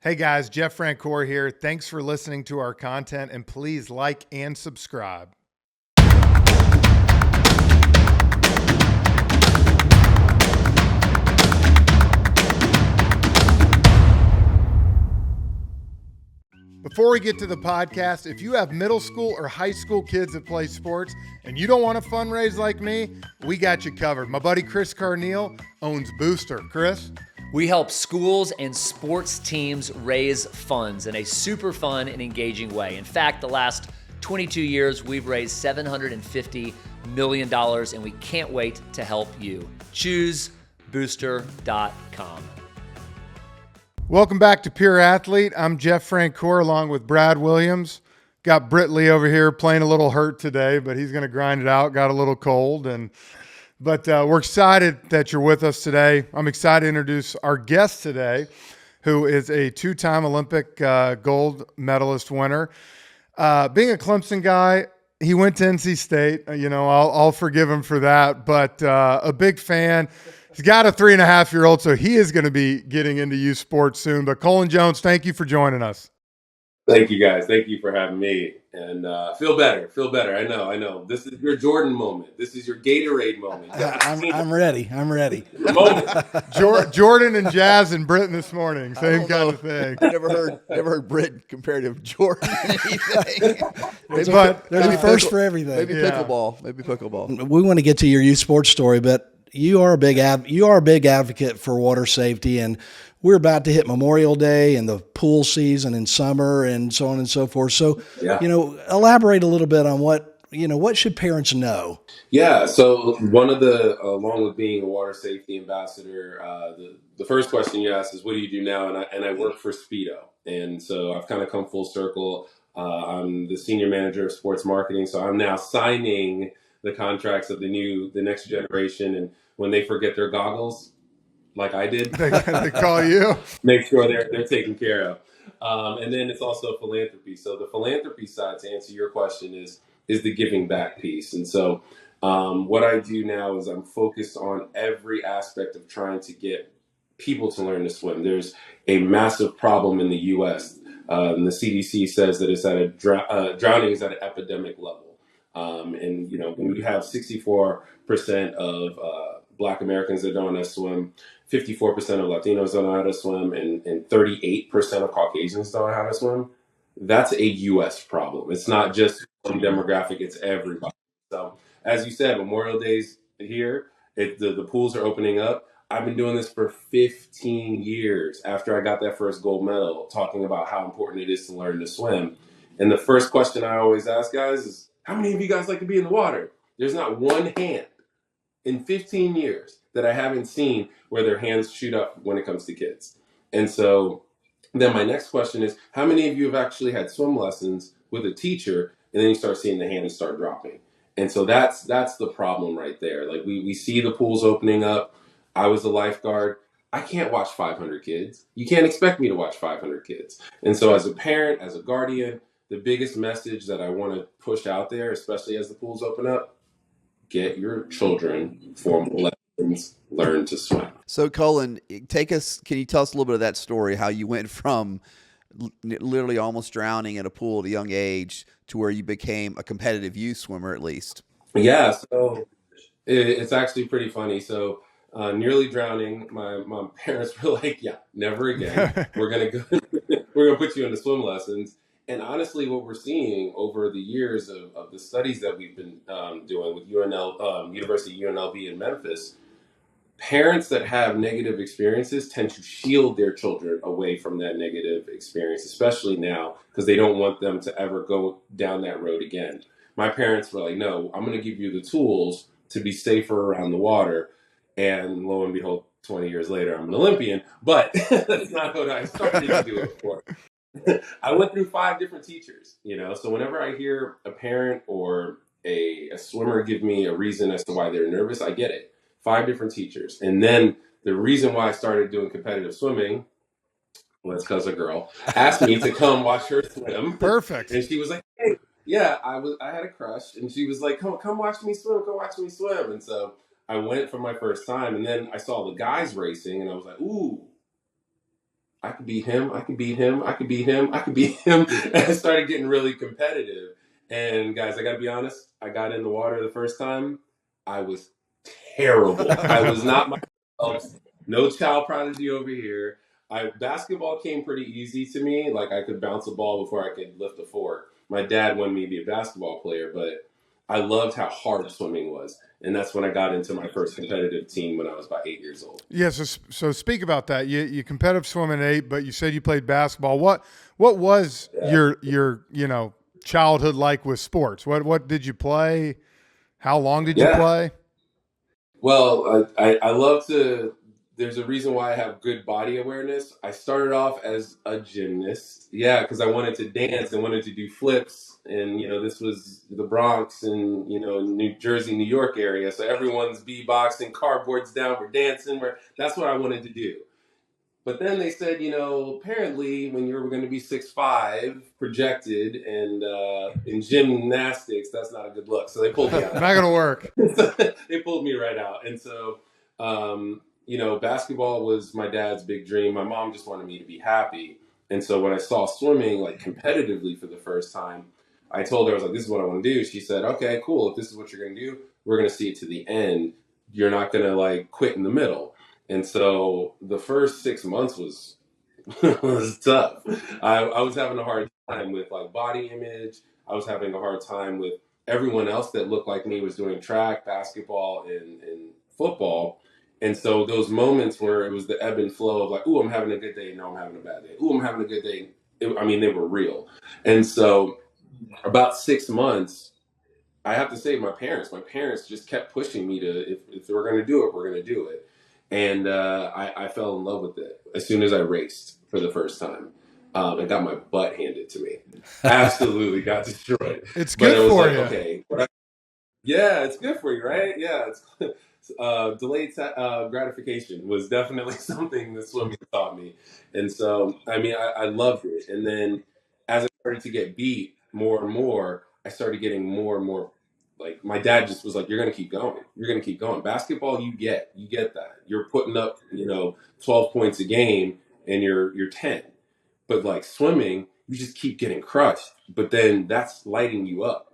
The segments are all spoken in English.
Hey guys, Jeff Francoeur here. Thanks for listening to our content and please like and subscribe. Before we get to the podcast, if you have middle school or high school kids that play sports and you don't want to fundraise like me, we got you covered. My buddy Chris Carneal owns Booster. Chris? We help schools and sports teams raise funds in a super fun and engaging way. In fact, the last 22 years, we've raised $750 million, and we can't wait to help you. Choose booster.com. Welcome back to Pure Athlete. I'm Jeff Francoeur along with Brad Williams. Got Britt Lee over here playing a little hurt today, but he's going to grind it out. Got a little cold, but we're excited that you're with us today. I'm excited to introduce our guest today, who is a two-time Olympic gold medalist winner. Being a Clemson guy, he went to NC State. I'll forgive him for that, but a big fan. He's got a 3.5-year-old, so he is going to be getting into youth sports soon. But CULLEN Jones, thank you for joining us. Thank you, guys. Thank you for having me. And feel better. I know. This is your Jordan moment. This is your Gatorade moment. I'm ready. Jordan and Jazz and Britton this morning, same kind of thing. I never heard Brit compared to Jordan anything. There's a first for everything. Maybe pickleball. We want to get to your youth sports story, but you are a big advocate for water safety, and we're about to hit Memorial Day and the pool season in summer and so on and so forth. So, elaborate a little bit on what should parents know? Yeah. So one of the, along with being a water safety ambassador, the first question you asked is, what do you do now? And I work for Speedo. And so I've kind of come full circle. I'm the senior manager of sports marketing. So I'm now signing the contracts of the next generation. And when they forget their goggles, like I did, they call you. Make sure they're taken care of. And then it's also philanthropy. So the philanthropy side, to answer your question, is the giving back piece. And so what I do now is I'm focused on every aspect of trying to get people to learn to swim. There's a massive problem in the U.S. And the CDC says that it's at drowning is at an epidemic level. And when we have 64% of Black Americans that don't know how to swim, 54% of Latinos don't know how to swim, and 38% of Caucasians don't know how to swim, that's a U.S. problem. It's not just one demographic, it's everybody. So, as you said, Memorial Day's here. The pools are opening up. I've been doing this for 15 years after I got that first gold medal, talking about how important it is to learn to swim. And the first question I always ask guys is, how many of you guys like to be in the water? There's not one hand in 15 years that I haven't seen where their hands shoot up when it comes to kids. And so then my next question is, how many of you have actually had swim lessons with a teacher, and then you start seeing the hands start dropping? And so that's the problem right there. Like we see the pools opening up. I was a lifeguard. I can't watch 500 kids. You can't expect me to watch 500 kids. And so as a parent, as a guardian, the biggest message that I want to push out there, especially as the pools open up, get your children formal lessons, learn to swim. So, CULLEN, can you tell us a little bit of that story, how you went from literally almost drowning in a pool at a young age to where you became a competitive youth swimmer, at least? Yeah, so it's actually pretty funny. So nearly drowning, my parents were like, yeah, never again. We're going to put you into swim lessons. And honestly, what we're seeing over the years of the studies that we've been doing with University of UNLV in Memphis, parents that have negative experiences tend to shield their children away from that negative experience, especially now, because they don't want them to ever go down that road again. My parents were like, no, I'm going to give you the tools to be safer around the water. And lo and behold, 20 years later, I'm an Olympian, but that's not what I started to do it for. I went through 5 different teachers, so whenever I hear a parent or a swimmer give me a reason as to why they're nervous, I get it. 5 different teachers. And then the reason why I started doing competitive swimming was because a girl asked me to come watch her swim. Perfect. And she was like, hey, yeah, I had a crush, and she was like, come watch me swim. And so I went for my first time, and then I saw the guys racing, and I was like, ooh, I could beat him. I could beat him. I could beat him. I could beat him. And I started getting really competitive. And guys, I got to be honest. I got in the water the first time. I was terrible. I was not myself. No child prodigy over here. Basketball came pretty easy to me. Like I could bounce a ball before I could lift a fork. My dad wanted me to be a basketball player, but I loved how hard swimming was. And that's when I got into my first competitive team when I was about 8 years old. Yeah. So speak about that. You competitive swimming at 8, but you said you played basketball. What was your childhood like with sports? What did you play? How long did you play? Well, I love to. There's a reason why I have good body awareness. I started off as a gymnast, because I wanted to dance and wanted to do flips, and this was the Bronx and New Jersey, New York area, so everyone's b-boxing, cardboards down, we're dancing, that's what I wanted to do. But then they said, apparently when you're going to be 6'5", projected, and in gymnastics, that's not a good look. So they pulled me out. Not going to work. So they pulled me right out. And so, basketball was my dad's big dream. My mom just wanted me to be happy. And so when I saw swimming like competitively for the first time, I told her, I was like, this is what I want to do. She said, okay, cool. If this is what you're going to do, we're going to see it to the end. You're not going to like quit in the middle. And so the first 6 months was was tough. I was having a hard time with like body image. I was having a hard time with everyone else that looked like me was doing track, basketball, and football. And so those moments where it was the ebb and flow of like, ooh, I'm having a good day. No, I'm having a bad day. Ooh, I'm having a good day. They were real. And so about 6 months, I have to say my parents just kept pushing me to, if we're going to do it, we're going to do it. And I fell in love with it as soon as I raced for the first time. And got my butt handed to me. Absolutely got destroyed. It's good for you. Okay. Yeah, it's good for you, right? Yeah. Delayed gratification was definitely something that swimming taught me. And so, I loved it. And then as I started to get beat more and more, I started getting more and more. Like my dad just was like, you're going to keep going. You're going to keep going. Basketball, you get that. You're putting up, 12 points a game and you're 10. But like swimming, you just keep getting crushed. But then that's lighting you up.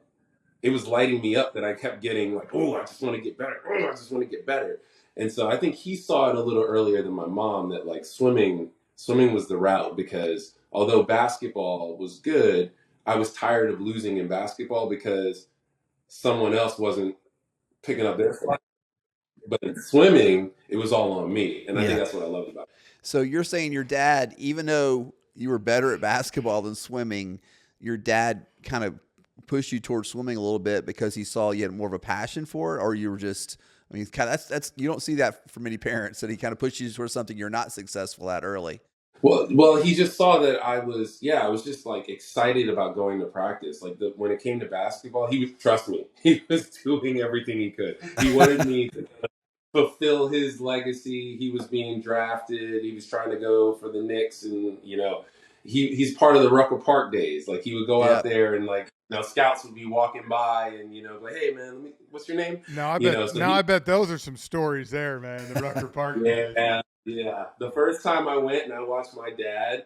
It was lighting me up that I kept getting like, oh, I just want to get better. Oh, I just want to get better. And so I think he saw it a little earlier than my mom that like swimming was the route, because although basketball was good, I was tired of losing in basketball because someone else wasn't picking up their slack. But in swimming, it was all on me. And I think that's what I loved about it. So you're saying your dad, even though you were better at basketball than swimming, your dad kind of pushed you towards swimming a little bit because he saw you had more of a passion for it, or you were just, kind of, that's you don't see that from many parents, that he kind of pushed you towards something you're not successful at early. Well, he just saw that I was just like excited about going to practice. Like when it came to basketball, trust me, he was doing everything he could. He wanted me to fulfill his legacy. He was being drafted. He was trying to go for the Knicks, and he's part of the Rucker Park days. Like he would go out there and like scouts would be walking by and like, hey man, what's your name? I bet those are some stories there, man. The Rucker Park days. Yeah. The first time I went and I watched my dad,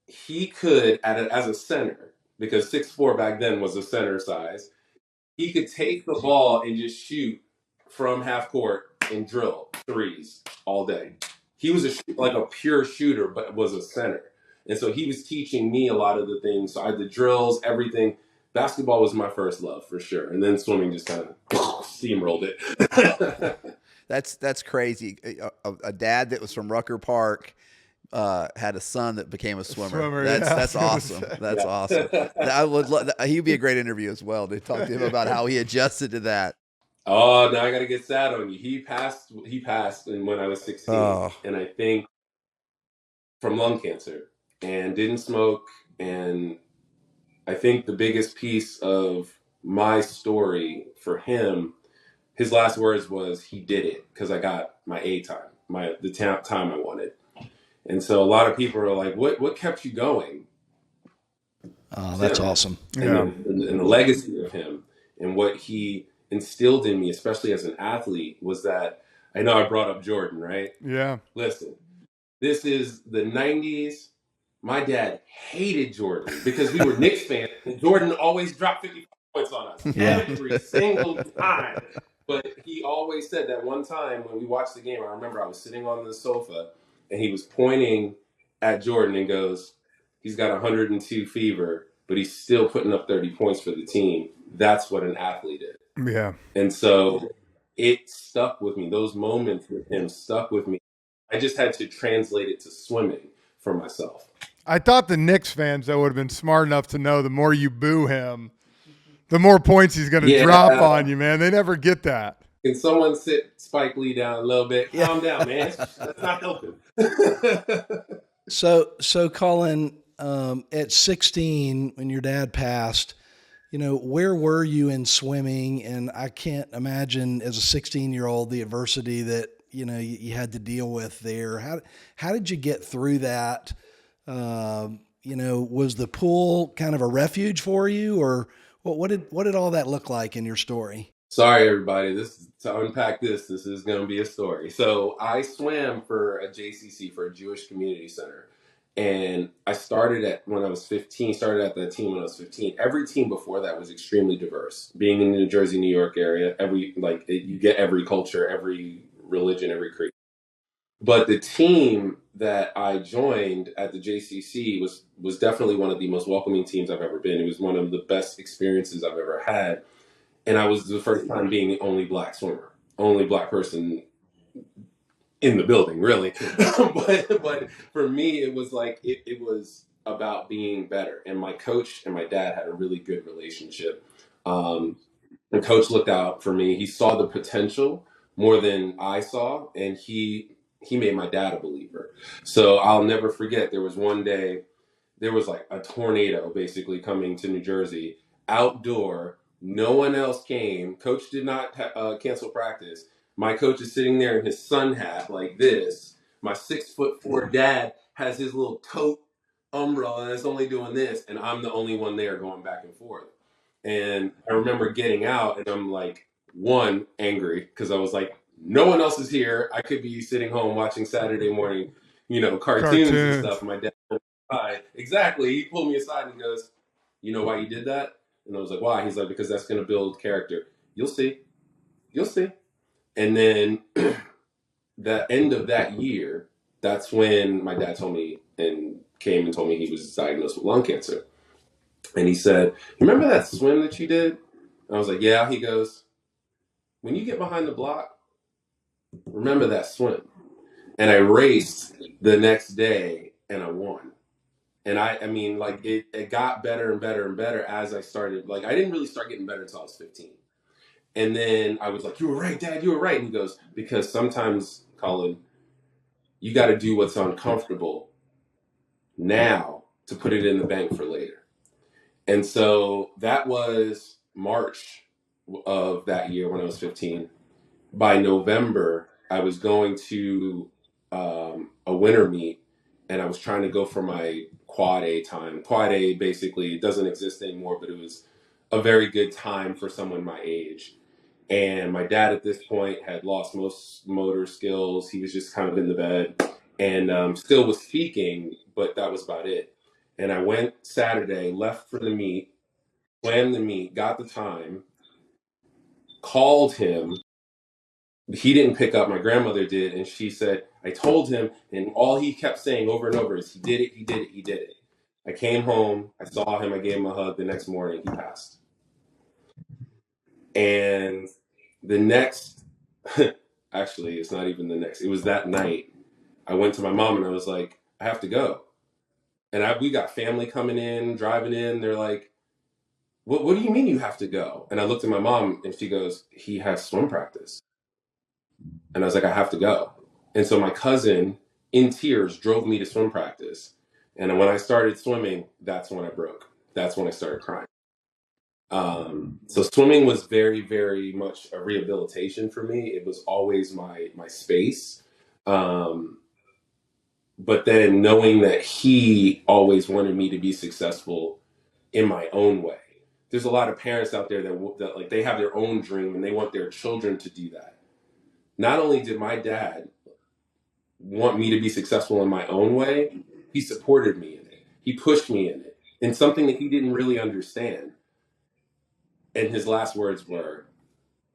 he could as a center, because 6'4" back then was a center size. He could take the ball and just shoot from half court and drill threes all day. He was like a pure shooter, but was a center. And so he was teaching me a lot of the things. So I had the drills, everything. Basketball was my first love for sure. And then swimming just kind of steamrolled it. That's crazy. A dad that was from Rucker Park had a son that became a swimmer. That's awesome. That's awesome. I would he'd be a great interview as well to talk to him about how he adjusted to that. Oh, now I got to get sad on you. He passed when I was 16, and I think from lung cancer, and didn't smoke. And I think the biggest piece of my story for him, his last words was, he did it because I got my A time, the time I wanted. And so a lot of people are like, what kept you going? Oh, that's awesome. And the legacy of him and what he instilled in me, especially as an athlete, was that, I know I brought up Jordan, right? Yeah. Listen, This is the 90s. My dad hated Jordan because we were Knicks fans, and Jordan always dropped 50 points on us Yeah. every single time. But he always said that one time when we watched the game, I remember I was sitting on the sofa and he was pointing at Jordan and goes, he's got 102 fever, but he's still putting up 30 points for the team. That's what an athlete is. Yeah. And so it stuck with me. Those moments with him stuck with me. I just had to translate it to swimming for myself. I thought the Knicks fans, though, would have been smart enough to know the more you boo him, the more points he's going to drop on you, man. They never get that. Can someone sit Spike Lee down a little bit? Calm down, man. That's not helping. So Cullen, at 16, when your dad passed, where were you in swimming? And I can't imagine as a 16-year-old the adversity that you had to deal with there. How did you get through that? Was the pool kind of a refuge for you, or what did all that look like in your story? Sorry, everybody. To unpack this is going to be a story. So I swam for a JCC, for a Jewish Community Center. And I started at that team when I was 15. Every team before that was extremely diverse. Being in the New Jersey, New York area, you get every culture, every religion, every creed. But the team that I joined at the JCC was definitely one of the most welcoming teams I've ever been. It was one of the best experiences I've ever had. And I was the first time being the only black swimmer, only black person in the building, really. but for me, it was like it was about being better. And my coach and my dad had a really good relationship. The coach looked out for me. He saw the potential more than I saw, and he made my dad a believer. So I'll never forget. There was one day, there was like a tornado basically coming to New Jersey, outdoor. No one else came. Coach did not cancel practice. My coach is sitting there in his sun hat like this. My 6'4" dad has his little tote umbrella and it's only doing this, and I'm the only one there going back and forth. And I remember getting out, and I'm like, angry because I was like, no one else is here. I could be sitting home watching Saturday morning, cartoons and stuff. My dad pulled me aside. Exactly. He pulled me aside and he goes, you know why you did that? And I was like, why? He's like, because that's going to build character. You'll see. You'll see. And then the end of that year, that's when my dad came and told me he was diagnosed with lung cancer. And he said, remember that swim that you did? And I was like, yeah. He goes, when you get behind the block, remember that swim. And I raced the next day and I won. And I mean, like it got better and better and better as I started. Like I didn't really start getting better until I was 15. And then I was like, you were right, Dad, you were right. And he goes, because sometimes, Cullen, you got to do what's uncomfortable now to put it in the bank for later. And so that was March of that year when I was 15. By November, I was going to a winter meet, and I was trying to go for my quad A time. Quad A basically doesn't exist anymore, but it was a very good time for someone my age. And my dad at this point had lost most motor skills. He was just kind of in the bed and still was speaking, but that was about it. And I went Saturday, left for the meet, swam the meet, got the time, called him. He didn't pick up. My grandmother did. And she said, I told him. And all he kept saying over and over is, he did it, he did it, he did it. I came home. I saw him. I gave him a hug. The next morning, he passed. And the next, actually, it's not even the next. It was that night. I went to my mom and I was like, I have to go. And we got family coming in, driving in. They're like, what do you mean you have to go? And I looked at my mom and she goes, he has swim practice. And I was like, I have to go. And so my cousin, in tears, drove me to swim practice. And when I started swimming, that's when I broke. That's when I started crying. So swimming was very, very much a rehabilitation for me. It was always my space. But then knowing that he always wanted me to be successful in my own way. There's a lot of parents out there that like they have their own dream and they want their children to do that. Not only did my dad want me to be successful in my own way, he supported me in it. He pushed me in it. And something that he didn't really understand. And his last words were,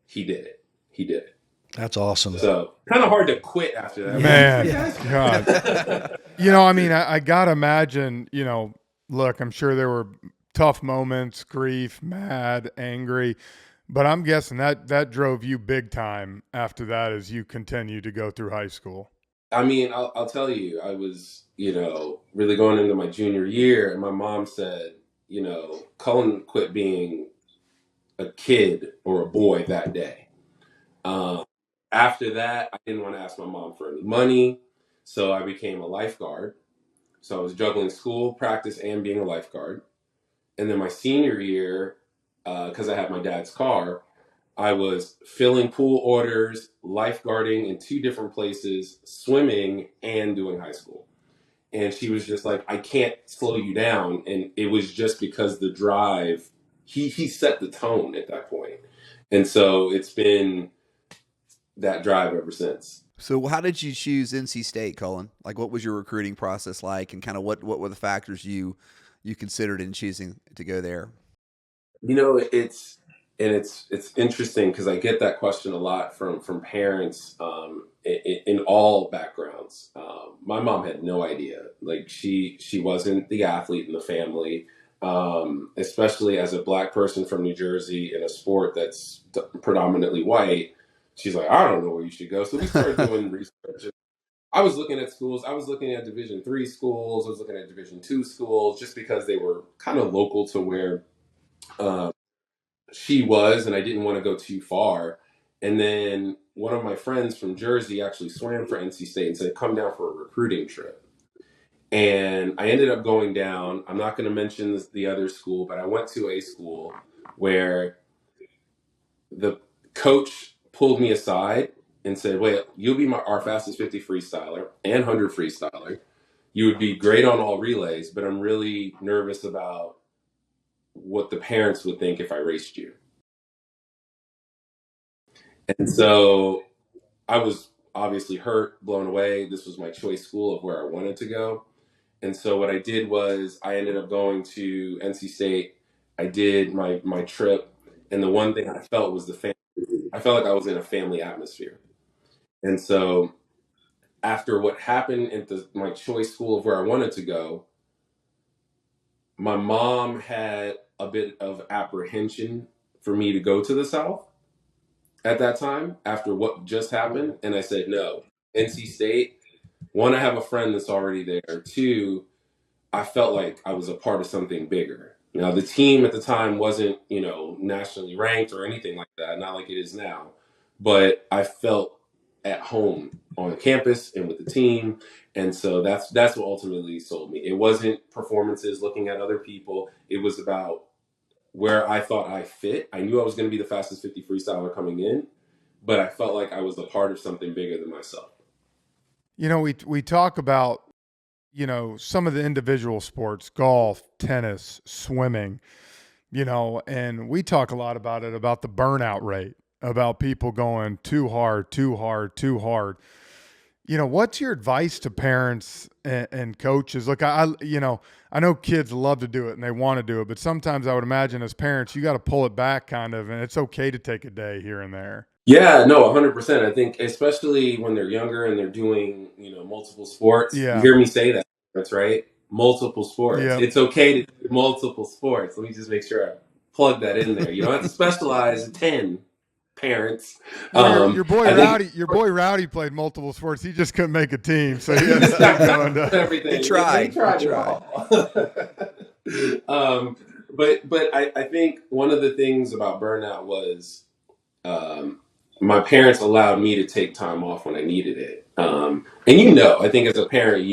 he did it. He did it. That's awesome. So kind of hard to quit after that. Man, Yeah. God. I mean, I got to imagine, look, I'm sure there were tough moments, grief, mad, angry, but I'm guessing that drove you big time after that as you continue to go through high school. I mean, I'll tell you, I was, really going into my junior year, and my mom said, Cullen quit being a kid or a boy that day. After that, I didn't want to ask my mom for any money, so I became a lifeguard. So I was juggling school, practice, and being a lifeguard. And then my senior year, because I had my dad's car, I was filling pool orders, lifeguarding in 2 different places, swimming, and doing high school. And she was just like, I can't slow you down. And it was just because the drive, he set the tone at that point. And so it's been that drive ever since. So how did you choose NC State, Cullen? Like, what was your recruiting process like, and kind of what were the factors you considered in choosing to go there? It's interesting because I get that question a lot from parents in all backgrounds. My mom had no idea. Like she wasn't the athlete in the family, especially as a Black person from New Jersey in a sport that's predominantly white. She's like, I don't know where you should go. So we started doing research. I was looking at schools. I was looking at Division III schools. I was looking at Division II schools just because they were kind of local to where she was, and I didn't want to go too far. And then one of my friends from Jersey actually swam for NC State and said, come down for a recruiting trip. And I ended up going down. I'm not going to mention the other school, but I went to a school where the coach pulled me aside and said, wait, you'll be our fastest 50 freestyler and 100 freestyler. You would be great on all relays, but I'm really nervous about what the parents would think if I raced you. And so I was obviously hurt, blown away. This was my choice school of where I wanted to go. And so what I did was I ended up going to NC State. I did my trip. And the one thing I felt was the family. I felt like I was in a family atmosphere. And so after what happened at my choice school of where I wanted to go, my mom had a bit of apprehension for me to go to the South at that time after what just happened. And I said, no, NC State, one, I have a friend that's already there. 2, I felt like I was a part of something bigger. Now, the team at the time wasn't, nationally ranked or anything like that, not like it is now. But I felt at home on campus and with the team. And so that's what ultimately sold me. It wasn't performances, looking at other people. It was about where I thought I fit. I knew I was going to be the fastest 50 freestyler coming in, but I felt like I was a part of something bigger than myself. We talk about, some of the individual sports, golf, tennis, swimming, and we talk a lot about it, about the burnout rate, about people going too hard, too hard, too hard. What's your advice to parents and coaches? Look, I know kids love to do it and they want to do it, but sometimes I would imagine as parents, you got to pull it back kind of, and it's okay to take a day here and there. Yeah, no, 100%. I think especially when they're younger and they're doing, multiple sports. Yeah. You hear me say that. That's right. Multiple sports. Yeah. It's okay to do multiple sports. Let me just make sure I plug that in there. You don't have to specialize in 10 parents. Your boy Rowdy played multiple sports. He just couldn't make a team, so he had to stick going to everything. He tried. it all. But I think one of the things about burnout was my parents allowed me to take time off when I needed it. And I think as a parent,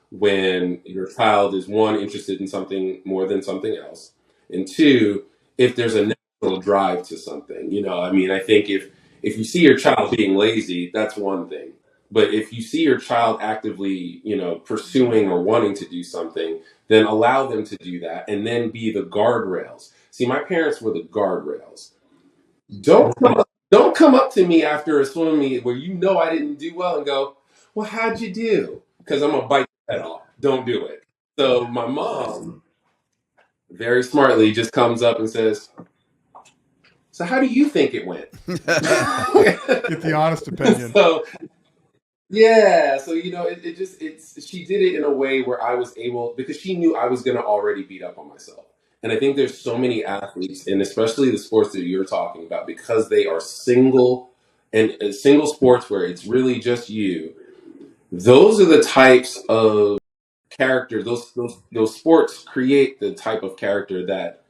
when your child is, 1, interested in something more than something else, and 2, if there's a natural drive to something. I think if you see your child being lazy, that's one thing. But if you see your child actively, pursuing or wanting to do something, then allow them to do that and then be the guardrails. See, my parents were the guardrails. Don't come up to me after a swim meet where I didn't do well and go, well, how'd you do? Because I'm going to bite your head off. Don't do it. So my mom very smartly just comes up and says, so how do you think it went? Get the honest opinion. So yeah, so she did it in a way where I was able, because she knew I was going to already beat up on myself. And I think there's so many athletes, and especially the sports that you're talking about, because they are single and single sports where it's really just you. Those are the types of character. Those sports create the type of character that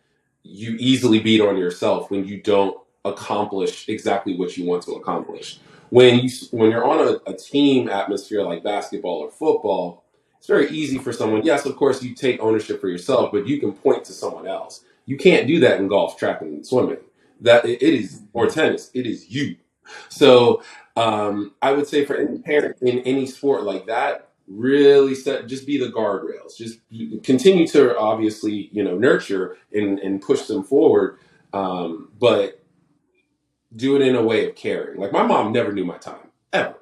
you easily beat on yourself when you don't accomplish exactly what you want to accomplish. When you're on a team atmosphere like basketball or football, it's very easy for someone. Yes, of course, you take ownership for yourself, but you can point to someone else. You can't do that in golf, track, and swimming. That it is, or tennis. It is you. So I would say for any parent in any sport like that, really just be the guardrails. Just continue to obviously, nurture and push them forward, but do it in a way of caring. Like my mom never knew my time, ever,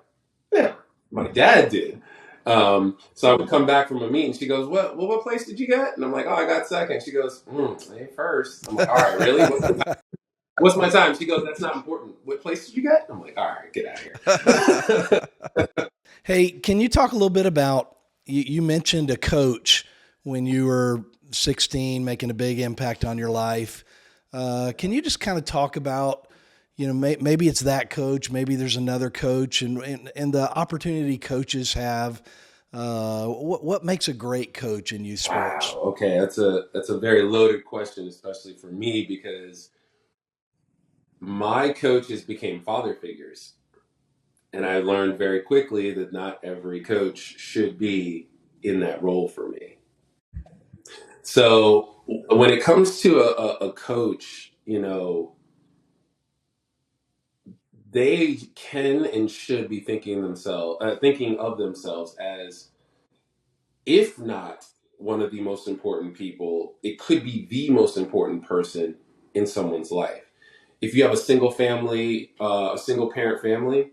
never. My dad did. So I would come back from a meeting. She goes, what place did you get? And I'm like, oh, I got second. She goes, I ain't first. I'm like, all right, really? What's my time? She goes, that's not important. What place did you get? I'm like, all right, get out of here. Hey, can you talk a little bit about, you mentioned a coach when you were 16 making a big impact on your life. Can you just kind of talk about, maybe it's that coach, maybe there's another coach, and the opportunity coaches have. What makes a great coach in youth sports? Wow. Okay, that's a very loaded question, especially for me, because my coaches became father figures. And I learned very quickly that not every coach should be in that role for me. So when it comes to a coach, they can and should be thinking of themselves as, if not one of the most important people, it could be the most important person in someone's life. If you have a single family, a single parent family,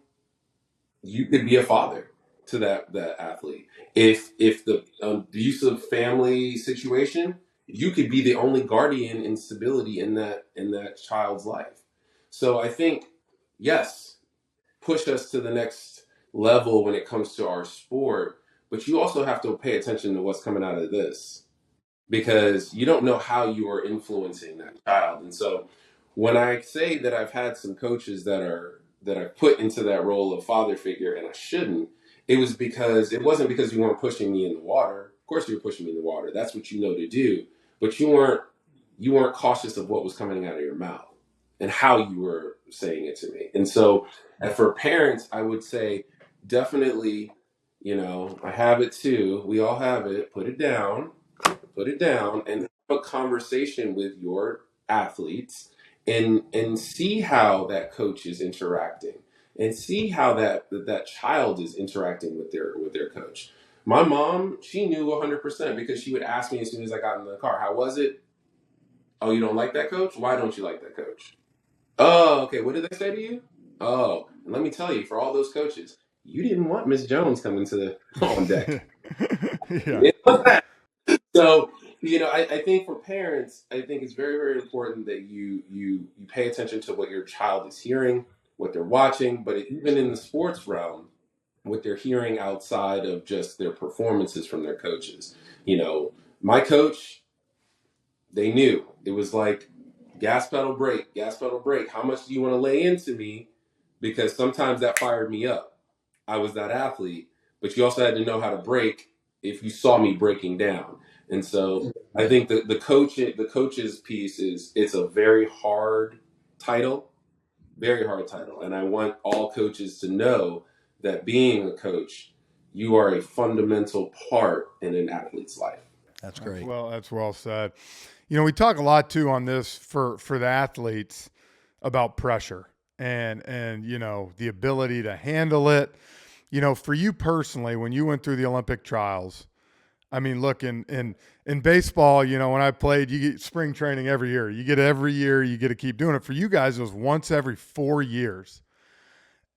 you could be a father to that athlete. If the abusive family situation, you could be the only guardian and stability in that child's life. So I think, yes, push us to the next level when it comes to our sport, but you also have to pay attention to what's coming out of this, because you don't know how you are influencing that child. And so when I say that I've had some coaches that I've put into that role of father figure and I shouldn't, it wasn't because you weren't pushing me in the water. Of course you were pushing me in the water. That's what you know to do. But you weren't cautious of what was coming out of your mouth and how you were saying it to me. And so for parents, I would say definitely, I have it too. We all have it. Put it down and have a conversation with your athletes and see how that coach is interacting and see how that child is interacting with their coach. My mom, she knew 100% because she would ask me as soon as I got in the car, how was it? Oh, you don't like that coach? Why don't you like that coach? Oh, okay. What did they say to you? Oh, and let me tell you, for all those coaches, you didn't want Miss Jones coming to the on deck. Yeah. So, I think for parents, I think it's very, very important that you pay attention to what your child is hearing, what they're watching, but even in the sports realm, what they're hearing outside of just their performances from their coaches. My coach, they knew. It was like gas pedal brake, gas pedal brake. How much do you want to lay into me? Because sometimes that fired me up. I was that athlete, but you also had to know how to brake if you saw me breaking down. And so I think the coach's piece it's a very hard title, and I want all coaches to know that being a coach, you are a fundamental part in an athlete's life. That's great. That's well said. We talk a lot too on this for the athletes about pressure and the ability to handle it. For you personally, when you went through the Olympic trials, I mean, look, in baseball, when I played, you get spring training every year. You get to keep doing it. For you guys, it was once every 4 years.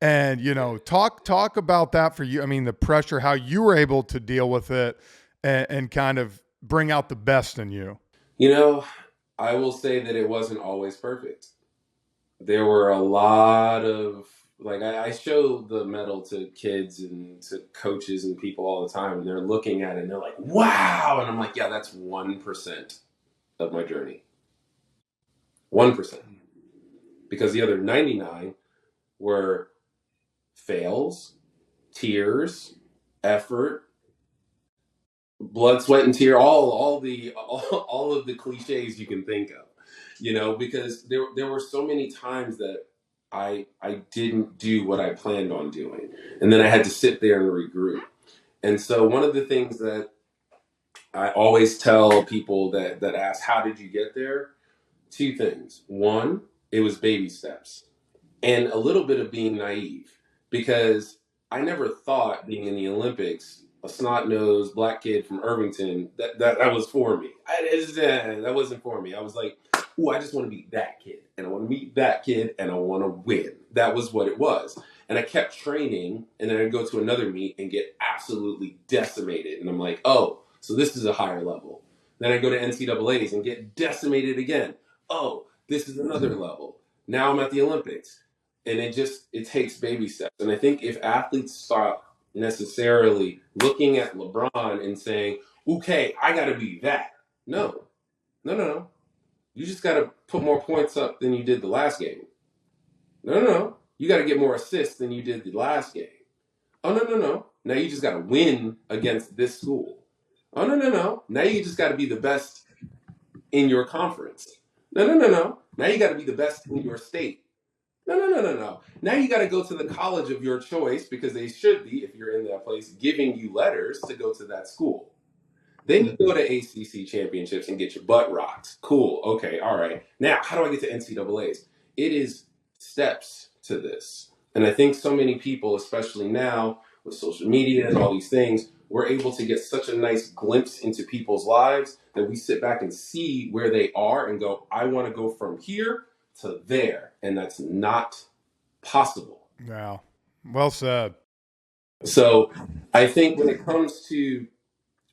And, talk about that for you. I mean, the pressure, how you were able to deal with it and kind of bring out the best in you. I will say that it wasn't always perfect. There were a lot of, like, I show the medal to kids and to coaches and people all the time, and they're looking at it and they're like, wow. And I'm like, yeah, that's 1% of my journey. 1%. Because the other 99 were fails, tears, effort, blood, sweat, and tear, all of the cliches you can think of, because there were so many times that I didn't do what I planned on doing, and then I had to sit there and regroup. And so one of the things that I always tell people that ask, how did you get there? Two things. One, it was baby steps and a little bit of being naive, because I never thought being in the Olympics, a snot-nosed black kid from Irvington, that was for me. That wasn't for me. I was like, ooh, I just want to be that kid, and I want to meet that kid, and I want to win. That was what it was. And I kept training, and then I'd go to another meet and get absolutely decimated. And I'm like, oh, so this is a higher level. Then I go to NCAAs and get decimated again. Oh, this is another level. Now I'm at the Olympics. And it takes baby steps. And I think if athletes stop necessarily looking at LeBron and saying, okay, I got to be that. No. You just got to put more points up than you did the last game. No. You got to get more assists than you did the last game. Oh, no. Now you just got to win against this school. Oh, no. Now you just got to be the best in your conference. No. Now you got to be the best in your state. No. Now you got to go to the college of your choice, because they should be, if you're in that place, giving you letters to go to that school. Then you go to ACC championships and get your butt rocked. Cool. Okay. All right. Now, how do I get to NCAAs? It is steps to this. And I think so many people, especially now with social media and all these things, we're able to get such a nice glimpse into people's lives that we sit back and see where they are and go, I want to go from here to there. And that's not possible. Wow. Well said. So I think when it comes to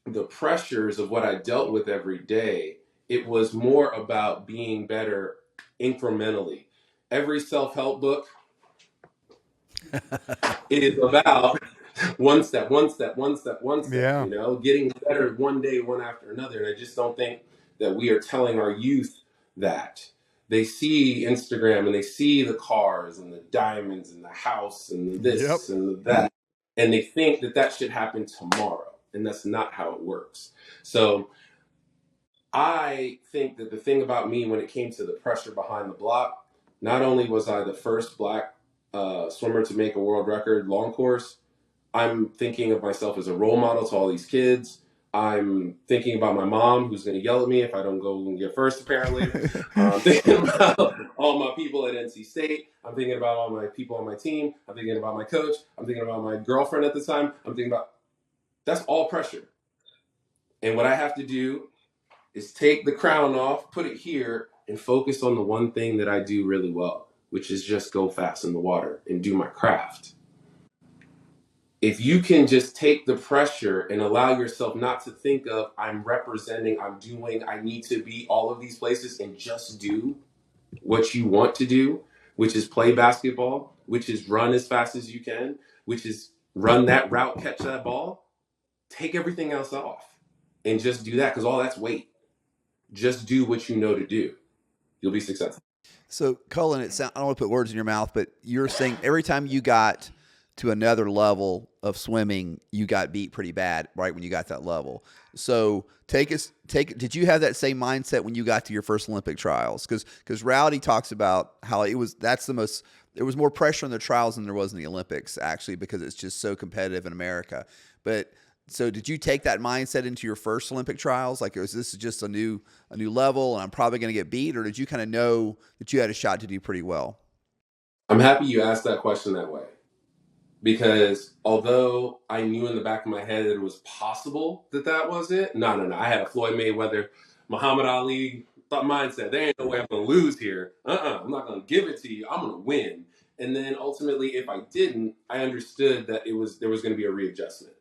the pressures of what I dealt with every day, it was more about being better incrementally. Every self-help book, it is about one step, Yeah. getting better one day, one after another. And I just don't think that we are telling our youth that. They see Instagram and they see the cars and the diamonds and the house and the this and the that, and they think that should happen tomorrow. And that's not how it works. So I think that the thing about me when it came to the pressure behind the block, not only was I the first black swimmer to make a world record long course, I'm thinking of myself as a role model to all these kids. I'm thinking about my mom, who's going to yell at me if I don't go and get first, apparently. I'm thinking about all my people at NC State. I'm thinking about all my people on my team. I'm thinking about my coach. I'm thinking about my girlfriend at the time. I'm thinking about, that's all pressure. And what I have to do is take the crown off, put it here, and focus on the one thing that I do really well, which is just go fast in the water and do my craft. If you can just take the pressure and allow yourself not to think of, I'm representing, I'm doing, I need to be all of these places, and just do what you want to do, which is play basketball, which is run as fast as you can, which is run that route, catch that ball, take everything else off and just do that, because all that's weight. Just do what you know to do. You'll be successful. So, Cullen, I don't want to put words in your mouth, but you're saying every time you got to another level of swimming, you got beat pretty bad, right, when you got that level. So did you have that same mindset when you got to your first Olympic trials? Because Rowdy talks about how there was more pressure on the trials than there was in the Olympics, actually, because it's just so competitive in America. But so did you take that mindset into your first Olympic trials? Like, this is just a new level and I'm probably going to get beat? Or did you kind of know that you had a shot to do pretty well? I'm happy you asked that question that way. Because although I knew in the back of my head that it was possible that was it, no. I had a Floyd Mayweather, Muhammad Ali mindset. There ain't no way I'm going to lose here. I'm not going to give it to you. I'm going to win. And then ultimately, if I didn't, I understood that there was going to be a readjustment.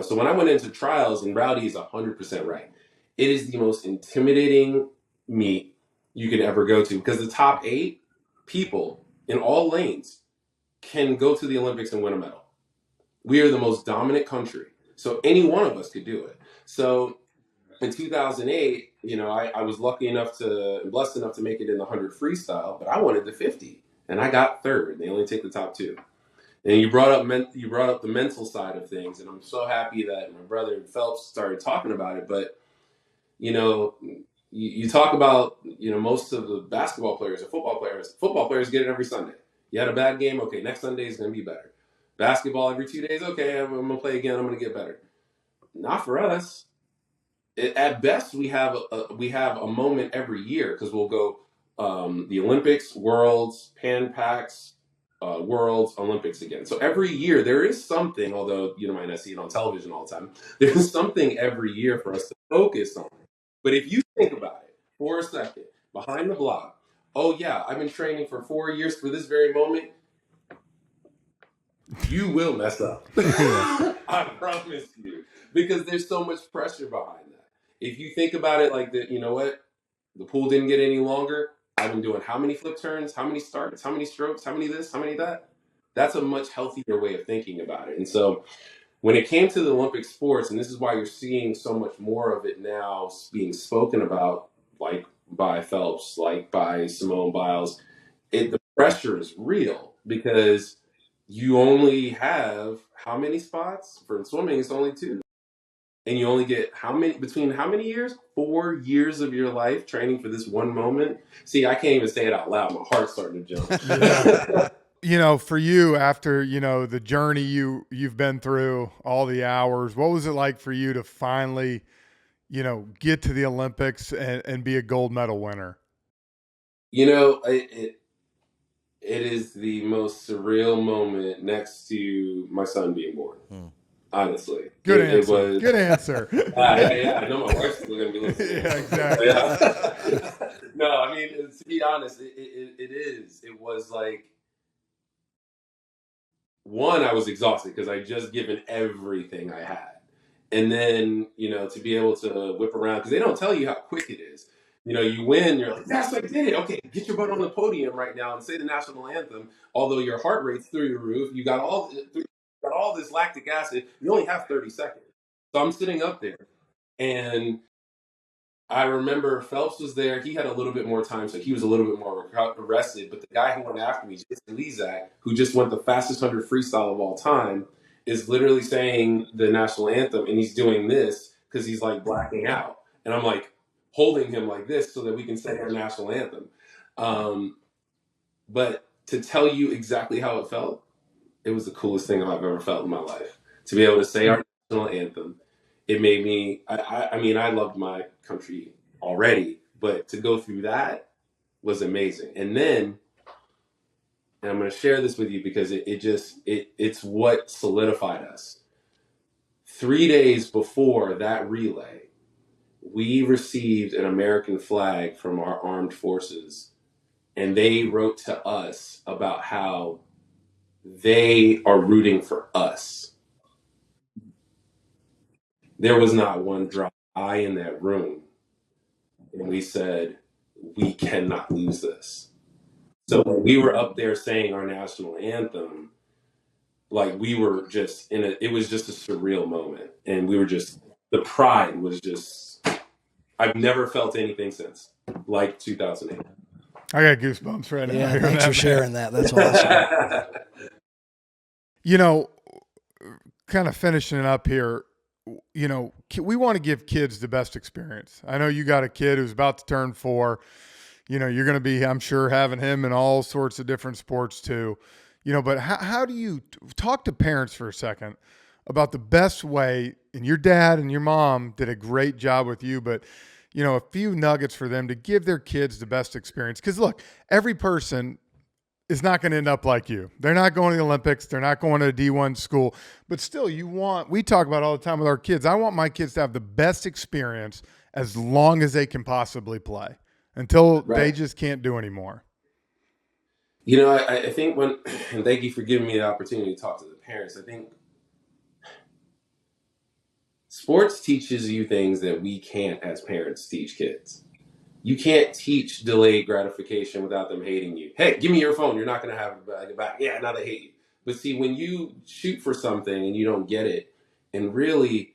So when I went into trials, and Rowdy is 100% right, it is the most intimidating meet you could ever go to, because the top 8 people in all lanes can go to the Olympics and win a medal. We are the most dominant country, so any one of us could do it. So in 2008, I was blessed enough to make it in the 100 freestyle, but I wanted the 50, and I got third. They only take the top 2. And you brought up the mental side of things, and I'm so happy that my brother Phelps started talking about it. But you talk about most of the basketball players or football players get it every Sunday. You had a bad game, okay, next Sunday is going to be better. Basketball every 2 days, okay, I'm going to play again, I'm going to get better. Not for us. At best, we have a moment every year, because we'll go the Olympics, Worlds, Pan Pacs, Worlds, Olympics again. So every year there is something, although you might not see it on television all the time. There's something every year for us to focus on. But if you think about it for a second, behind the block, oh yeah, I've been training for 4 years for this very moment. You will mess up. I promise you, because there's so much pressure behind that. If you think about it like that, you know what? The pool didn't get any longer. I've been doing how many flip turns, how many starts, how many strokes, how many this, how many that. That's a much healthier way of thinking about it. And so when it came to the Olympic sports, and this is why you're seeing so much more of it now being spoken about, like by Phelps, like by Simone Biles, the pressure is real, because you only have how many spots? For swimming, it's only 2. And you only get how many years? 4 years of your life training for this one moment. See, I can't even say it out loud. My heart's starting to jump. For you, after, the journey you've been through, all the hours, what was it like for you to finally, get to the Olympics and be a gold medal winner? It is the most surreal moment next to my son being born. Honestly. Good answer. Good answer. Yeah, I know my wife's still going to be listening. Yeah, exactly. Yeah. No, I mean, to be honest, it is. It was like, one, I was exhausted because I just given everything I had. And then, to be able to whip around, because they don't tell you how quick it is. You win, you're like, yes, I did it. Okay, get your butt on the podium right now and say the national anthem. Although your heart rate's through your roof, you got all this lactic acid, you only have 30 seconds. So I'm sitting up there, and I remember Phelps was there. He had a little bit more time, so he was a little bit more arrested. But the guy who went after me, Jason Lezak, who just went the fastest 100 freestyle of all time, is literally saying the national anthem, and he's doing this because he's like blacking out. And I'm like holding him like this so that we can say our national anthem. But to tell you exactly how it felt, it was the coolest thing I've ever felt in my life. To be able to say our national anthem, it made me, I loved my country already, but to go through that was amazing. And then, and I'm going to share this with you because it's what solidified us. 3 days before that relay, we received an American flag from our armed forces, and they wrote to us about how they are rooting for us. There was not one dry eye in that room. And we said, we cannot lose this. So when we were up there saying our national anthem, like we were just it was just a surreal moment. And we were the pride was I've never felt anything since, like 2008. I got goosebumps right now. Yeah, thanks for sharing that. That's awesome. Kind of finishing it up here, we want to give kids the best experience. I know you got a kid who's about to turn 4. You're going to be, I'm sure, having him in all sorts of different sports too. But how do you talk to parents for a second about the best way? And your dad and your mom did a great job with you, but a few nuggets for them to give their kids the best experience. Because look, every person is not going to end up like you. They're not going to the Olympics. They're not going to a D1 school. But still, we talk about all the time with our kids, I want my kids to have the best experience as long as they can possibly play until they just can't do anymore. I think and thank you for giving me the opportunity to talk to the parents. I think sports teaches you things that we can't as parents teach kids. You can't teach delayed gratification without them hating you. Hey, give me your phone. You're not going to have it back. Yeah, now they hate you. But see, when you shoot for something and you don't get it, and really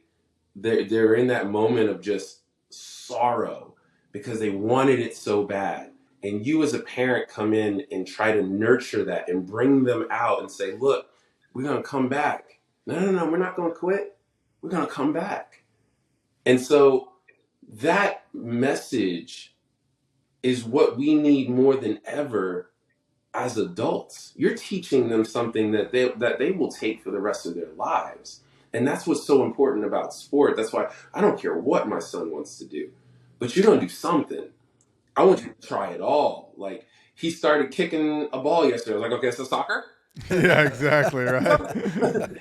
they're in that moment of just sorrow because they wanted it so bad. And you as a parent come in and try to nurture that and bring them out and say, look, we're going to come back. No, we're not going to quit. We're going to come back. And so that message is what we need more than ever as adults. You're teaching them something that they will take for the rest of their lives. And that's what's so important about sport. That's why I don't care what my son wants to do, but you're going to do something. I want you to try it all. Like, he started kicking a ball yesterday. I was like, okay, so soccer? Yeah, exactly, right.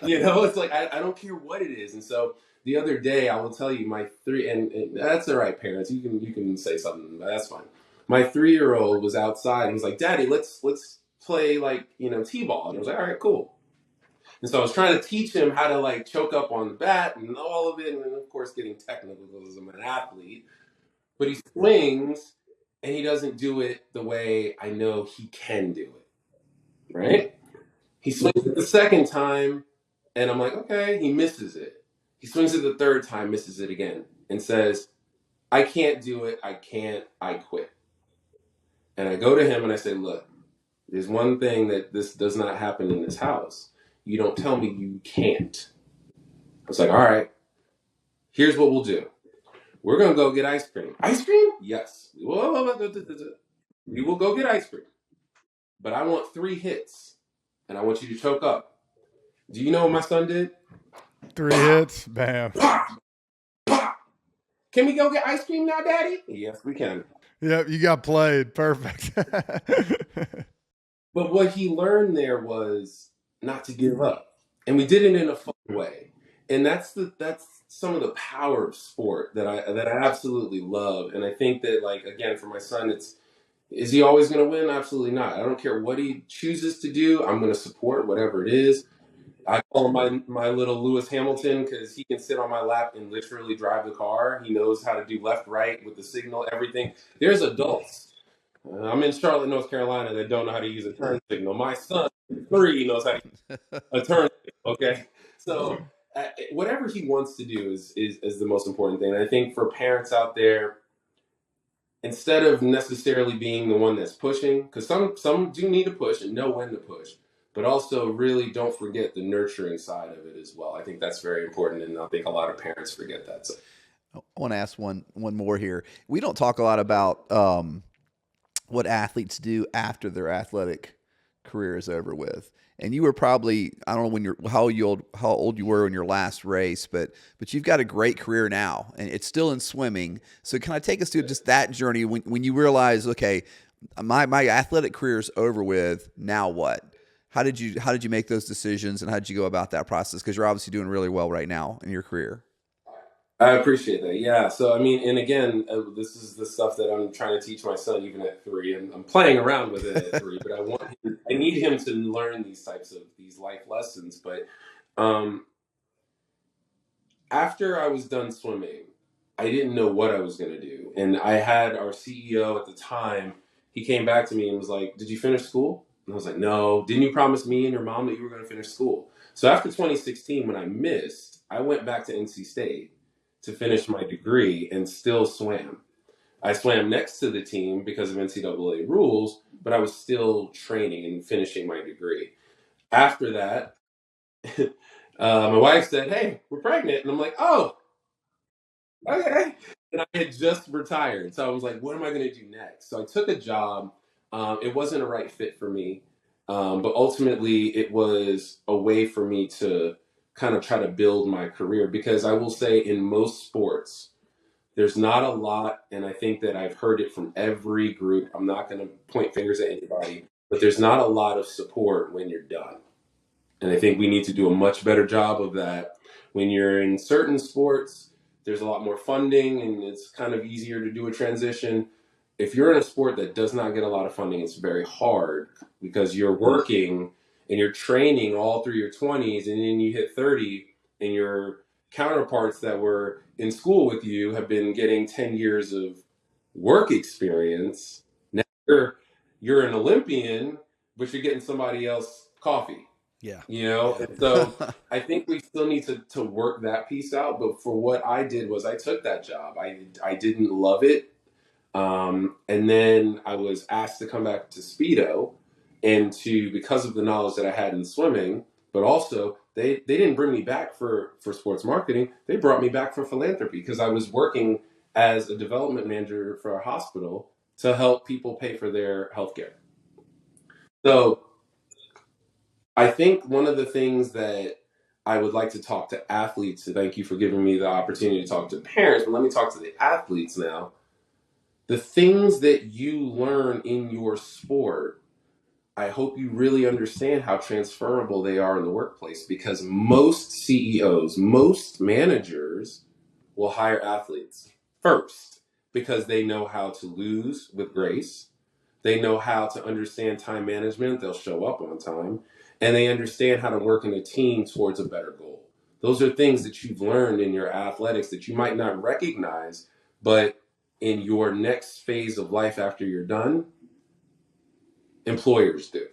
It's like, I don't care what it is. And so the other day, I will tell you, my three, and that's all right, parents. You can say something, but that's fine. My 3-year-old was outside and he's like, Daddy, let's play like, t-ball. And I was like, all right, cool. And so I was trying to teach him how to like choke up on the bat and all of it. And of course, getting technical because I'm an athlete, but he swings and he doesn't do it the way I know he can do it. Right. He swings it the second time and I'm like, okay, he misses it. He swings it the third time, misses it again, and says, I can't do it. I quit. And I go to him and I say, look, there's one thing that this does not happen in this house. You don't tell me you can't. I was like, all right, here's what we'll do. We're going to go get ice cream. Ice cream? Yes. We will go get ice cream. But I want 3 hits, and I want you to choke up. Do you know what my son did? 3 hits, bam. Pop! Pop! Can we go get ice cream now, Daddy? Yes, we can. Yep, you got played. Perfect. But what he learned there was not to give up. And we did it in a fun way. And that's some of the power of sport that I absolutely love. And I think that, like, again, for my son, is he always going to win? Absolutely not. I don't care what he chooses to do. I'm going to support whatever it is. I call him my little Lewis Hamilton because he can sit on my lap and literally drive the car. He knows how to do left, right with the signal, everything. There's adults. I'm in Charlotte, North Carolina that don't know how to use a turn signal. My son, 3, knows how to use a turn signal, okay? So whatever he wants to do is the most important thing. And I think for parents out there, instead of necessarily being the one that's pushing, because some do need to push and know when to push, but also really don't forget the nurturing side of it as well. I think that's very important, and I think a lot of parents forget that. So I want to ask one more here. We don't talk a lot about what athletes do after their athletic career is over with. And you were probably, I don't know how old you were in your last race, but you've got a great career now, and it's still in swimming. So can I take us through just that journey when you realize, okay, my athletic career is over with, now what? How did you make those decisions, and how did you go about that process? Because you're obviously doing really well right now in your career. I appreciate that. Yeah. So, I mean, and again, this is the stuff that I'm trying to teach my son even at 3, and I'm playing around with it at 3, but I need him to learn these life lessons. But after I was done swimming, I didn't know what I was going to do. And I had our CEO at the time, he came back to me and was like, did you finish school? And I was like, no. Didn't you promise me and your mom that you were going to finish school? So after 2016, when I missed, I went back to NC State to finish my degree and still swam. I swam next to the team because of NCAA rules, but I was still training and finishing my degree. After that, my wife said, hey, we're pregnant. And I'm like, oh, okay. And I had just retired. So I was like, what am I going to do next? So I took a job. It wasn't a right fit for me. But ultimately, it was a way for me to kind of try to build my career, because I will say in most sports, there's not a lot, and I think that I've heard it from every group. I'm not going to point fingers at anybody, but there's not a lot of support when you're done. And I think we need to do a much better job of that. When you're in certain sports, there's a lot more funding and it's kind of easier to do a transition. if you're in a sport that does not get a lot of funding, it's very hard because you're working and you're training all through your 20s, and then you hit 30 and your counterparts that were in school with you have been getting 10 years of work experience. Now you're an Olympian, but you're getting somebody else coffee. Yeah. And so I think we still need to work that piece out. But for what I did was I took that job. I didn't love it. And then I was asked to come back to Speedo because of the knowledge that I had in swimming, but also they didn't bring me back for sports marketing. They brought me back for philanthropy because I was working as a development manager for a hospital to help people pay for their healthcare. So I think one of the things that I would like to talk to athletes, and thank you for giving me the opportunity to talk to parents, but let me talk to the athletes now. The things that you learn in your sport, I hope you really understand how transferable they are in the workplace, because most CEOs, most managers will hire athletes first because they know how to lose with grace. They know how to understand time management. They'll show up on time, and they understand how to work in a team towards a better goal. Those are things that you've learned in your athletics that you might not recognize, but in your next phase of life after you're done, employers do.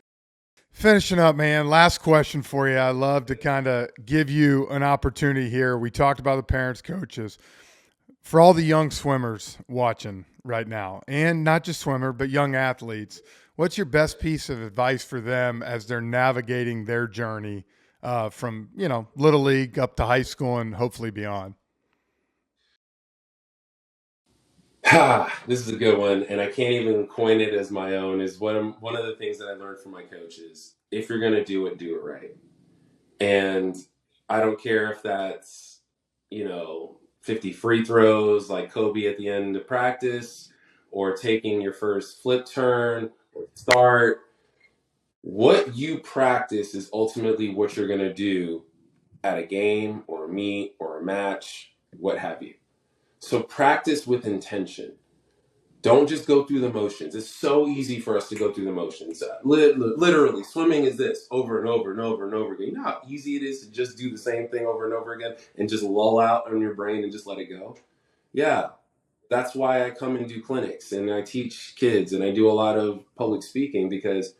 Finishing up, man, last question for you. I love to kind of give you an opportunity here. We talked about the parents, coaches. For all the young swimmers watching right now, and not just swimmer, but young athletes, what's your best piece of advice for them as they're navigating their journey from, little league up to high school and hopefully beyond? This is a good one, and I can't even coin it as my own. Is one of the things that I learned from my coaches. If you're going to do it right. And I don't care if that's, 50 free throws like Kobe at the end of practice, or taking your first flip turn or start. What you practice is ultimately what you're going to do at a game or a meet or a match, what have you. So practice with intention. Don't just go through the motions. It's so easy for us to go through the motions. Literally, swimming is this over and over and over and over again. You know how easy it is to just do the same thing over and over again and just lull out on your brain and just let it go? Yeah, that's why I come and do clinics and I teach kids and I do a lot of public speaking, because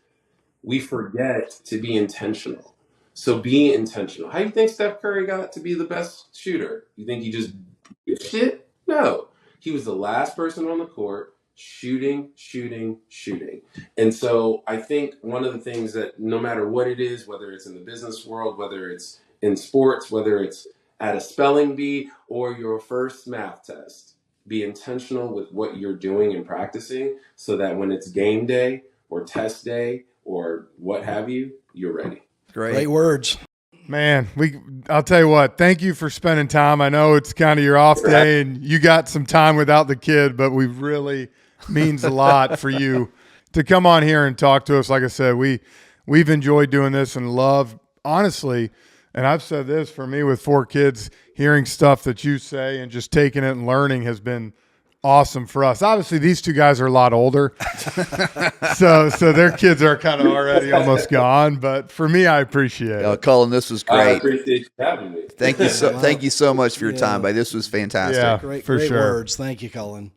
we forget to be intentional. So be intentional. How do you think Steph Curry got to be the best shooter? You think he just did shit? No. He was the last person on the court shooting. And so I think one of the things that no matter what it is, whether it's in the business world, whether it's in sports, whether it's at a spelling bee or your first math test, be intentional with what you're doing and practicing so that when it's game day or test day or what have you, you're ready. Great words. Man, I'll tell you what, thank you for spending time. I know it's kind of your off day and you got some time without the kid, but we really means a lot for you to come on here and talk to us. Like I said, we've enjoyed doing this and love, honestly, and I've said this, for me with 4 kids, hearing stuff that you say and just taking it and learning has been awesome for us. Obviously, these 2 guys are a lot older, so their kids are kind of already almost gone. But for me, I appreciate it. Cullen, this was great. I appreciate you having me. Thank you so much for your time, buddy. This was fantastic. Yeah, Great for sure. words. Thank you, Cullen.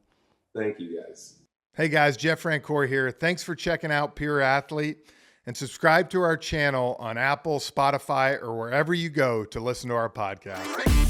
Thank you, guys. Hey, guys, Jeff Francoeur here. Thanks for checking out Pure Athlete, and subscribe to our channel on Apple, Spotify, or wherever you go to listen to our podcast.